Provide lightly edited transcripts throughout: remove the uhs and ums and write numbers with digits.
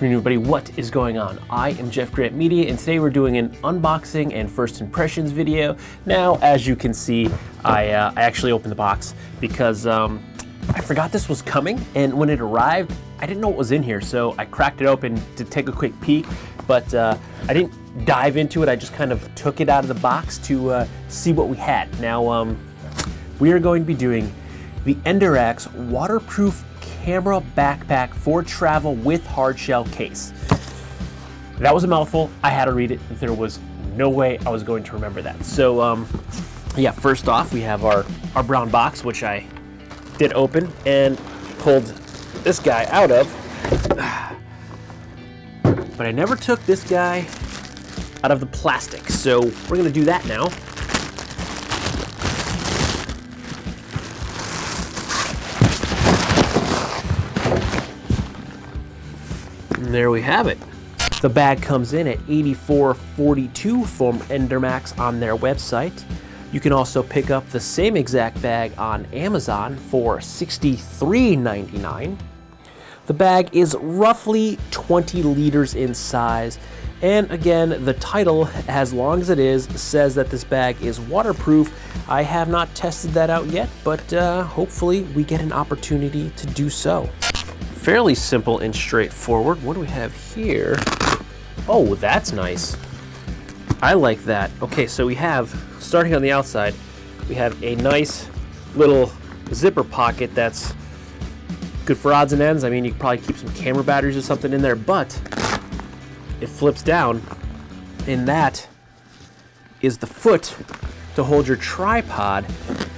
afternoon, everybody. What is going on? I am jeffgrantMEDIA, and today we're doing an unboxing and first impressions video. Now, as you can see, I actually opened the box because I forgot this was coming, and when it arrived, I didn't know what was in here, so I cracked it open to take a quick peek, but I didn't dive into it. I just kind of took it out of the box to see what we had. Now, we are going to be doing the Endurax Waterproof Camera Backpack for travel with hardshell case. That was a mouthful. I had to read it. There was no way I was going to remember that. So yeah, first off, we have our brown box, which I did open and pulled this guy out of. But I never took this guy out of the plastic. So we're gonna do that now. And there we have it. The bag comes in at $84.42 from Endurax on their website. You can also pick up the same exact bag on Amazon for $63.99. The bag is roughly 20 liters in size. And again, the title, as long as it is, says that this bag is waterproof. I have not tested that out yet, but hopefully we get an opportunity to do so. Fairly simple and straightforward. What do we have here? Oh, that's nice. I like that. Okay, so we have, starting on the outside, we have a nice little zipper pocket that's good for odds and ends. I mean, you could probably keep some camera batteries or something in there, but it flips down, and that is the foot to hold your tripod,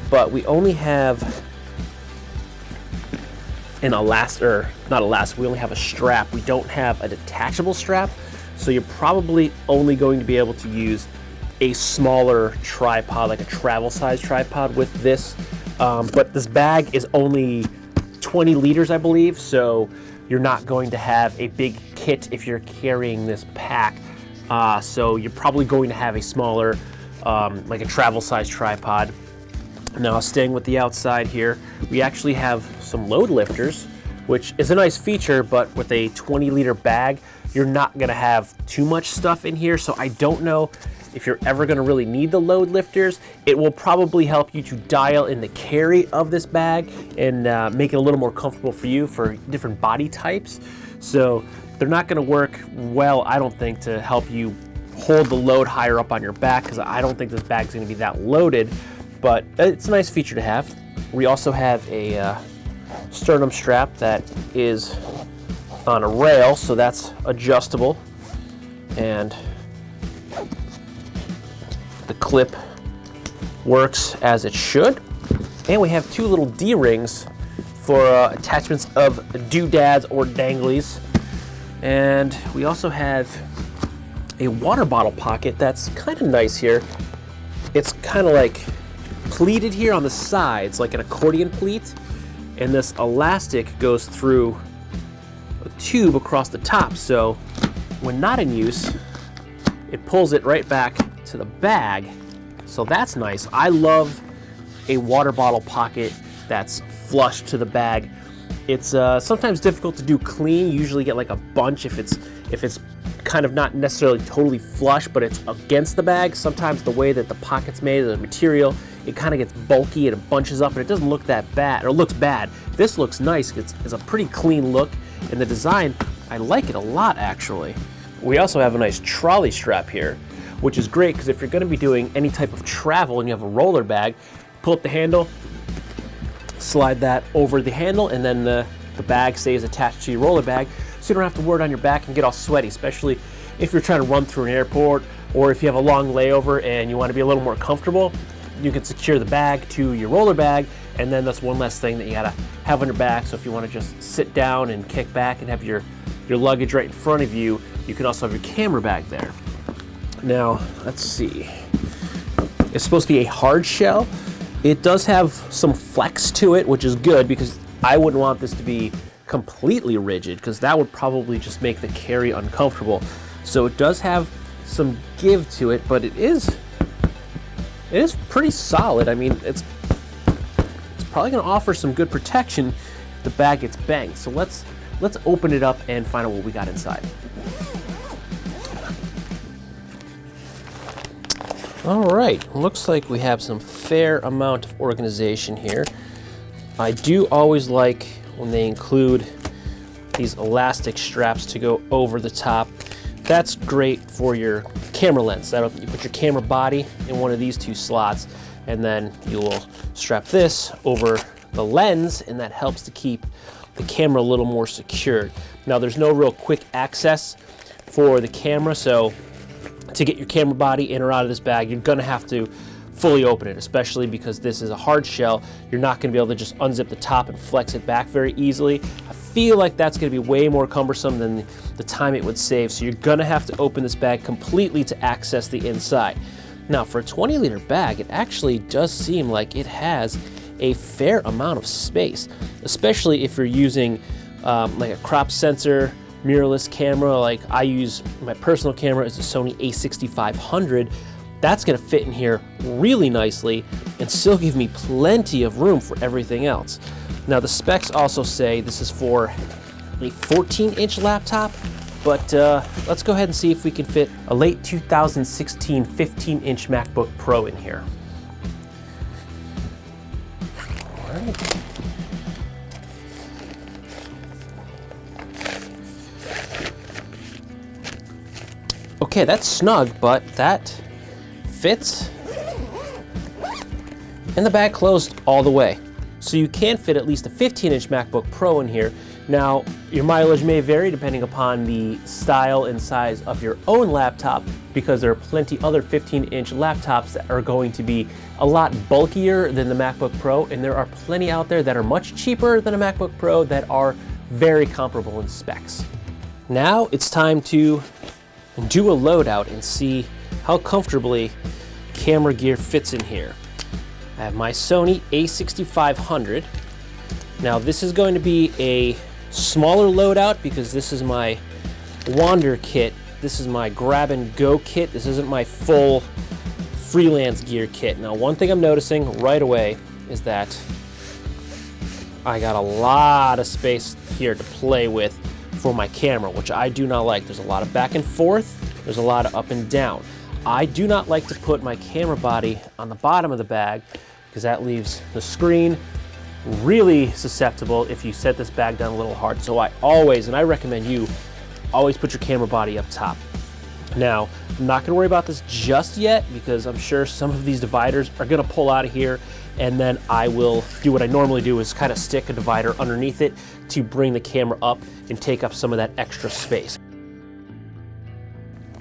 but we only have an we only have a strap. We don't have a detachable strap, so you're probably only going to be able to use a smaller tripod, like a travel size tripod with this. But this bag is only 20 liters, I believe, so you're not going to have a big kit if you're carrying this pack. So you're probably going to have a smaller, like a travel size tripod. Now, staying with the outside here, we actually have some load lifters, which is a nice feature, but with a 20-liter bag, you're not gonna have too much stuff in here, so I don't know if you're ever gonna really need the load lifters. It will probably help you to dial in the carry of this bag and make it a little more comfortable for you for different body types. So they're not gonna work well, I don't think, to help you hold the load higher up on your back, because I don't think this bag's gonna be that loaded. But it's a nice feature to have. We also have a sternum strap that is on a rail, so that's adjustable. And the clip works as it should. And we have two little D-rings for attachments of doodads or danglies. And we also have a water bottle pocket that's kind of nice here. It's kind of like pleated here on the sides, like an accordion pleat, and this elastic goes through a tube across the top, so when not in use, it pulls it right back to the bag. So that's nice. I love a water bottle pocket that's flush to the bag. It's sometimes difficult to do clean. You usually get like a bunch if it's kind of not necessarily totally flush, but it's against the bag. Sometimes the way that the pocket's made, the material, it kind of gets bulky and it bunches up, and it doesn't look that bad, or it looks bad. This looks nice. It's a pretty clean look, and the design, I like it a lot, actually. We also have a nice trolley strap here, which is great because if you're going to be doing any type of travel and you have a roller bag, pull up the handle, slide that over the handle, and then the bag stays attached to your roller bag, so you don't have to wear it on your back and get all sweaty, especially if you're trying to run through an airport, or if you have a long layover and you want to be a little more comfortable. You can secure the bag to your roller bag, and then that's one less thing that you gotta have on your back. So if you want to just sit down and kick back and have your luggage right in front of you, you can also have your camera bag there. Now, let's see. It's supposed to be a hard shell. It does have some flex to it, which is good, because I wouldn't want this to be completely rigid, because that would probably just make the carry uncomfortable. So it does have some give to it, but it is pretty solid. I mean, it's probably going to offer some good protection if the bag gets banged. So let's let's open it up and find out what we got inside. All right, looks like we have some fair amount of organization here. I do always like when they include these elastic straps to go over the top. That's great for your camera lens. You put your camera body in one of these two slots, and then you will strap this over the lens, and that helps to keep the camera a little more secured. Now, there's no real quick access for the camera, so to get your camera body in or out of this bag, you're gonna have to fully open it, especially because this is a hard shell. You're not gonna be able to just unzip the top and flex it back very easily. I feel like that's gonna be way more cumbersome than the time it would save, so you're gonna have to open this bag completely to access the inside. Now, for a 20-liter bag, it actually does seem like it has a fair amount of space, especially if you're using like a crop sensor, mirrorless camera. Like I use, my personal camera is a Sony a6500. That's gonna fit in here really nicely and still give me plenty of room for everything else. Now, the specs also say this is for a 14-inch laptop, but let's go ahead and see if we can fit a late 2016 15-inch MacBook Pro in here. All right. Okay, that's snug, but that fits. And the bag closed all the way. So you can fit at least a 15-inch MacBook Pro in here. Now, your mileage may vary depending upon the style and size of your own laptop, because there are plenty other 15-inch laptops that are going to be a lot bulkier than the MacBook Pro, and there are plenty out there that are much cheaper than a MacBook Pro that are very comparable in specs. Now it's time to do a loadout and see how comfortably camera gear fits in here. I have my Sony a6500. Now, this is going to be a smaller loadout because this is my Wander kit. This is my grab and go kit. This isn't my full freelance gear kit. Now, one thing I'm noticing right away is that I got a lot of space here to play with for my camera, which I do not like. There's a lot of back and forth. There's a lot of up and down. I do not like to put my camera body on the bottom of the bag because that leaves the screen really susceptible if you set this bag down a little hard. So I always, and I recommend you, always put your camera body up top. Now, I'm not gonna worry about this just yet because I'm sure some of these dividers are gonna pull out of here, and then I will do what I normally do, is kind of stick a divider underneath it to bring the camera up and take up some of that extra space.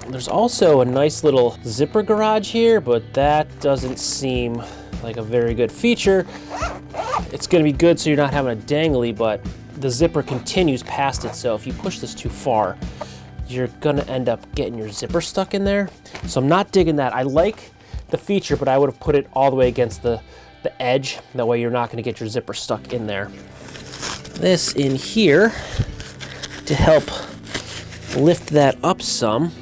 There's also a nice little zipper garage here, but that doesn't seem like a very good feature. It's gonna be good so you're not having a dangly, but the zipper continues past it, so if you push this too far, you're gonna end up getting your zipper stuck in there. So I'm not digging that. I like the feature, but I would have put it all the way against the edge. That way you're not gonna get your zipper stuck in there. This in here to help lift that up some.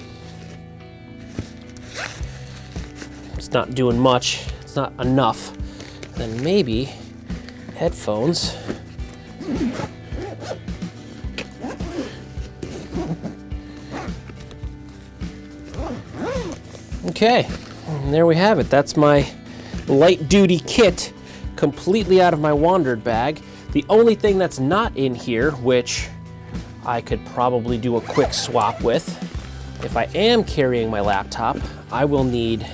It's not doing much, it's not enough. Then maybe headphones. Okay, and there we have it. That's my light duty kit completely out of my Wandered bag. The only thing that's not in here, which I could probably do a quick swap with, if I am carrying my laptop, I will need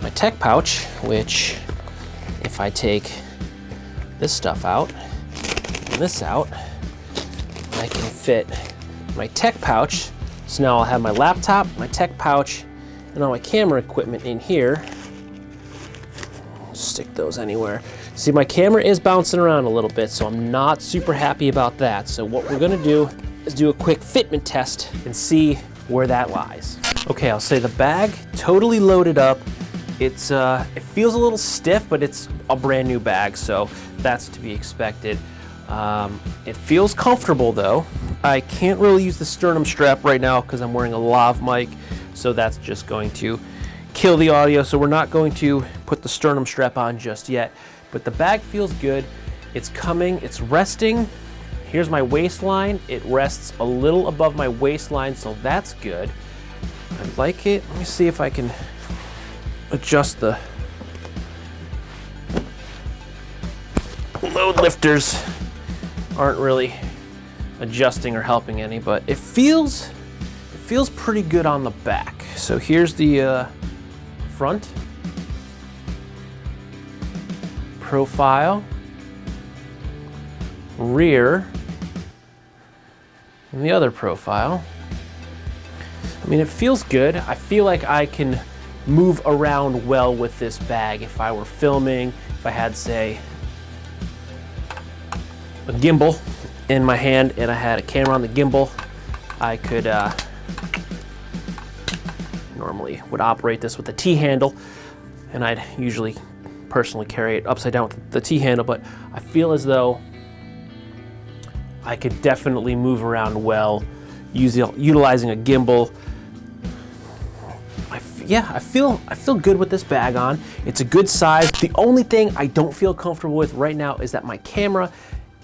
my tech pouch, which if I take this stuff out and this out, I can fit my tech pouch. So now I'll have my laptop, my tech pouch, and all my camera equipment in here. Stick those anywhere. See, my camera is bouncing around a little bit, so I'm not super happy about that. So what we're gonna do is do a quick fitment test and see where that lies. Okay, I'll say the bag totally loaded up. It feels a little stiff, but it's a brand new bag, so that's to be expected. It feels comfortable though. I can't really use the sternum strap right now because I'm wearing a lav mic, so that's just going to kill the audio, so we're not going to put the sternum strap on just yet. But the bag feels good. It's coming, it's resting. Here's my waistline. It rests a little above my waistline, so that's good. I like it. Let me see if I can adjust the load lifters. Aren't really adjusting or helping any, but it feels pretty good on the back. So here's the front profile, rear, and the other profile. I mean, it feels good. I feel like I can move around well with this bag. If I were filming, if I had, say, a gimbal in my hand and I had a camera on the gimbal, I could normally would operate this with the T-handle, and I'd usually personally carry it upside down with the T-handle, but I feel as though I could definitely move around well utilizing a gimbal. I feel good with this bag on. It's a good size. The only thing I don't feel comfortable with right now is that my camera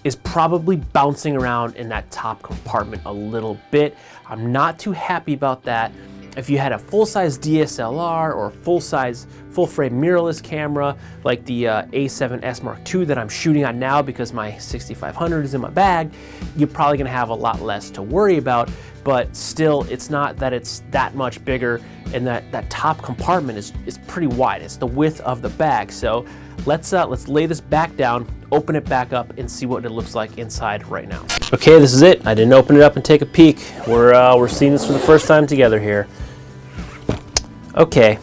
is probably bouncing around in that top compartment a little bit. I'm not too happy about that. If you had a full-size DSLR or full-size, full-frame mirrorless camera like the A7S Mark II that I'm shooting on now because my 6500 is in my bag, you're probably gonna have a lot less to worry about, but still, it's not that it's that much bigger, and that top compartment is pretty wide. It's the width of the bag. So let's lay this back down, open it back up, and see what it looks like inside right now. Okay, this is it. I didn't open it up and take a peek. We're seeing this for the first time together here. Okay,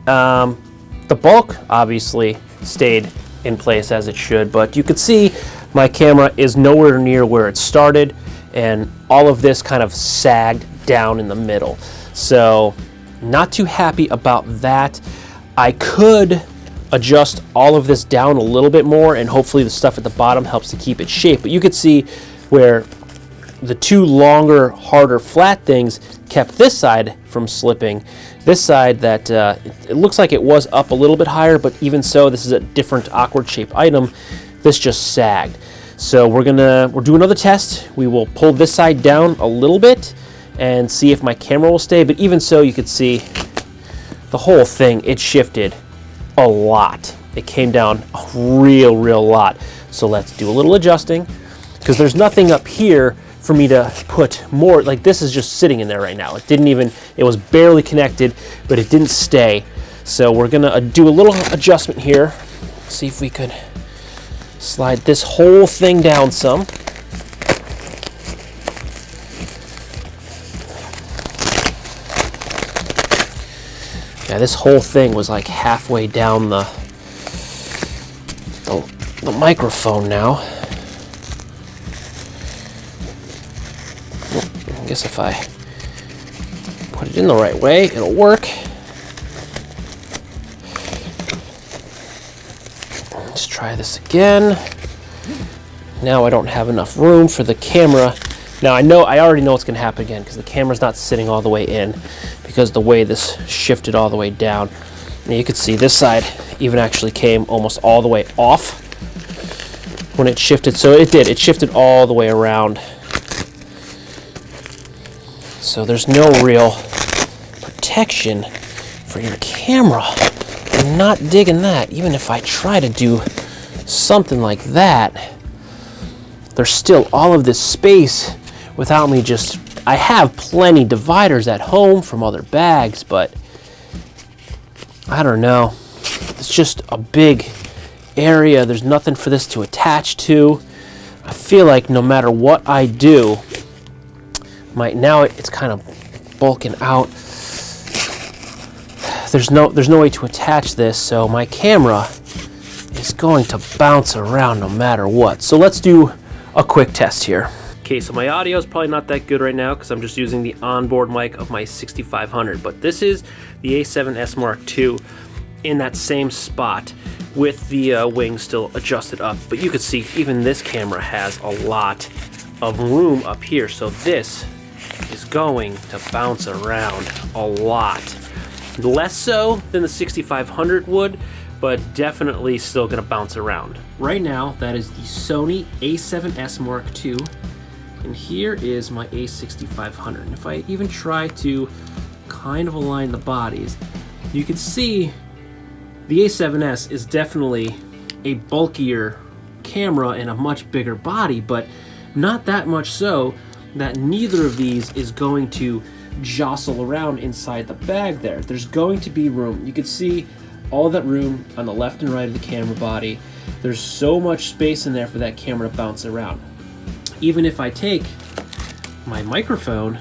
the bulk obviously stayed in place as it should, but you could see my camera is nowhere near where it started, and all of this kind of sagged down in the middle. So not too happy about that. I could adjust all of this down a little bit more, and hopefully the stuff at the bottom helps to keep it shape. But you could see where the two longer, harder, flat things kept this side from slipping. This side that it looks like it was up a little bit higher, but even so, this is a different awkward shaped item. This just sagged. So we'll do another test. We will pull this side down a little bit and see if my camera will stay. But even so, you could see the whole thing, it shifted a lot. It came down a real lot. So let's do a little adjusting, because there's nothing up here for me to put more. Like, this is just sitting in there right now. It was barely connected, but it didn't stay. So we're gonna do a little adjustment here. See if we could slide this whole thing down some. Yeah, this whole thing was like halfway down the microphone now. I guess if I put it in the right way, it'll work. Let's try this again. Now I don't have enough room for the camera. Now I already know what's going to happen again, because the camera's not sitting all the way in, because the way this shifted all the way down. And you can see this side even actually came almost all the way off when it shifted. So it shifted all the way around. So there's no real protection for your camera. I'm not digging that. Even if I try to do something like that, there's still all of this space without me just... I have plenty dividers at home from other bags, but I don't know. It's just a big area. There's nothing for this to attach to. I feel like no matter what I do, now it's kind of bulking out. There's no way to attach this, so my camera is going to bounce around no matter what. So let's do a quick test here. Okay, so my audio is probably not that good right now because I'm just using the onboard mic of my 6500, but this is the A7S Mark II in that same spot with the wing still adjusted up. But you can see even this camera has a lot of room up here, so this is going to bounce around a lot. Less so than the 6500 would, but definitely still gonna bounce around. Right now, that is the Sony a7S Mark II, and here is my a6500. And if I even try to kind of align the bodies, you can see the a7S is definitely a bulkier camera and a much bigger body, but not that much so that neither of these is going to jostle around inside the bag there. There's going to be room. You can see all that room on the left and right of the camera body. There's so much space in there for that camera to bounce around. Even if I take my microphone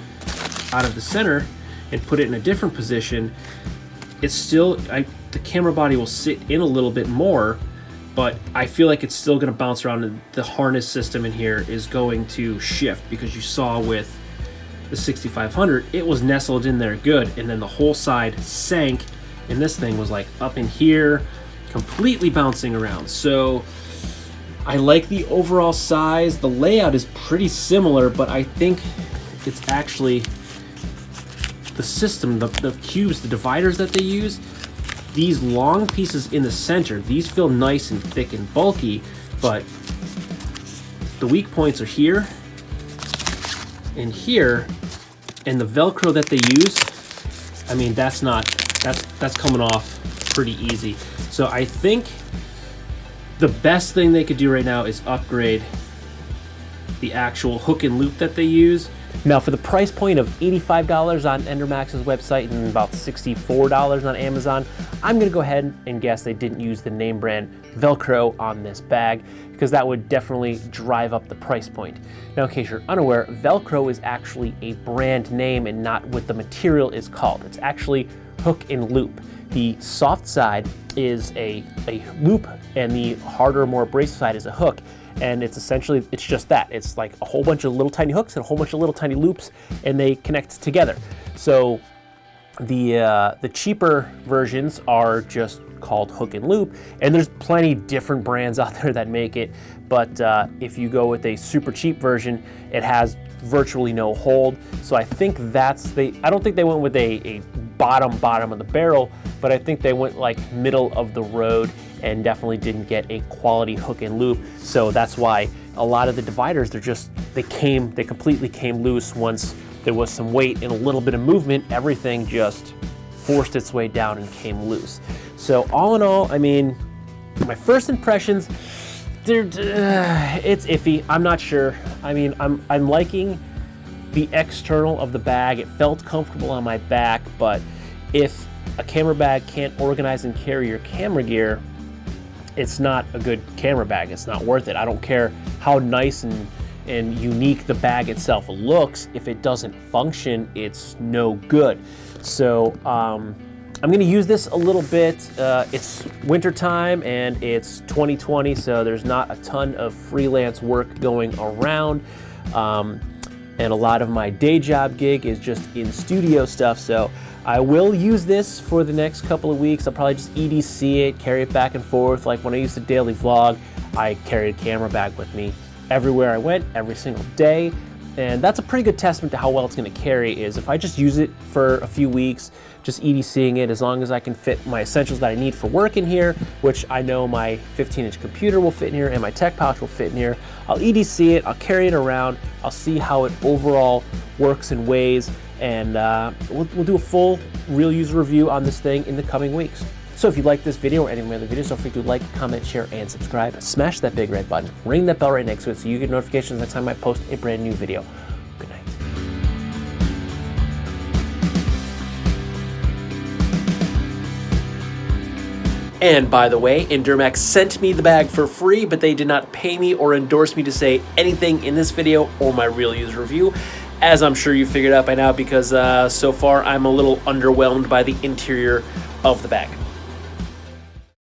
out of the center and put it in a different position, it's still, the camera body will sit in a little bit more, but I feel like it's still going to bounce around, and the harness system in here is going to shift, because you saw with the 6500, it was nestled in there good, and then the whole side sank, and this thing was like up in here, completely bouncing around. So I like the overall size. The layout is pretty similar, but I think it's actually the system, the cubes, the dividers that they use. These long pieces in the center, these feel nice and thick and bulky, but the weak points are here and here, and the Velcro that they use, I mean, that's coming off pretty easy. So I think the best thing they could do right now is upgrade the actual hook and loop that they use. Now, for the price point of $85 on Endurax's website and about $64 on Amazon, I'm gonna go ahead and guess they didn't use the name brand Velcro on this bag, because that would definitely drive up the price point. Now, in case you're unaware, Velcro is actually a brand name and not what the material is called. It's actually hook and loop. The soft side is a loop, and the harder, more abrasive side is a hook. And it's essentially, it's just that. It's like a whole bunch of little tiny hooks and a whole bunch of little tiny loops, and they connect together. So the cheaper versions are just called hook and loop, and there's plenty different brands out there that make it. But if you go with a super cheap version, it has virtually no hold. So I think I don't think they went with a bottom of the barrel, but I think they went like middle of the road and definitely didn't get a quality hook and loop. So that's why a lot of the dividers, they completely came loose once there was some weight and a little bit of movement. Everything just forced its way down and came loose. So all in all, I mean, my first impressions, it's iffy. I'm not sure. I mean, I'm liking the external of the bag. It felt comfortable on my back, but if a camera bag can't organize and carry your camera gear, it's not a good camera bag. It's not worth it. I don't care how nice and unique the bag itself looks. If it doesn't function, it's no good. So I'm gonna use this a little bit. It's winter time and it's 2020, so there's not a ton of freelance work going around. And a lot of my day job gig is just in studio stuff, so I will use this for the next couple of weeks. I'll probably just EDC it, carry it back and forth. Like when I used to daily vlog, I carried a camera bag with me everywhere I went, every single day. And that's a pretty good testament to how well it's gonna carry, is if I just use it for a few weeks, just EDCing it, as long as I can fit my essentials that I need for work in here, which I know my 15-inch computer will fit in here and my tech pouch will fit in here, I'll EDC it, I'll carry it around, I'll see how it overall works and weighs, and we'll do a full real user review on this thing in the coming weeks. So if you like this video or any of my other videos, don't forget to like, comment, share, and subscribe. Smash that big red button, ring that bell right next to it so you get notifications next time I post a brand new video. Good night. And by the way, Endurax sent me the bag for free, but they did not pay me or endorse me to say anything in this video or my real user review, as I'm sure you figured out by now, because so far I'm a little underwhelmed by the interior of the bag.